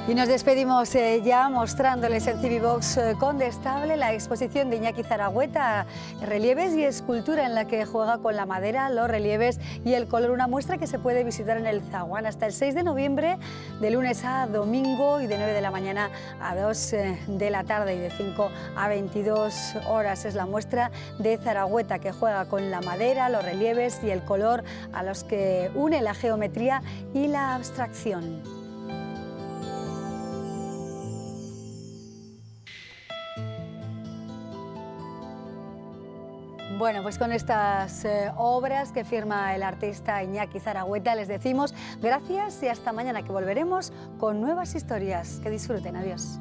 Y nos despedimos ya mostrándoles en CIVI Box Condestable la exposición de Iñaki Zaragoeta, relieves y escultura en la que juega con la madera, los relieves y el color. Una muestra que se puede visitar en el Zaguán hasta el 6 de noviembre, de lunes a domingo y de 9 de la mañana a 2 de la tarde y de 5 a 22 horas. Es la muestra de Zaragoeta que juega con la madera, los relieves y el color a los que une la geometría y la abstracción. Bueno, pues con estas obras que firma el artista Iñaki Zaragoeta les decimos gracias y hasta mañana, que volveremos con nuevas historias. Que disfruten, adiós.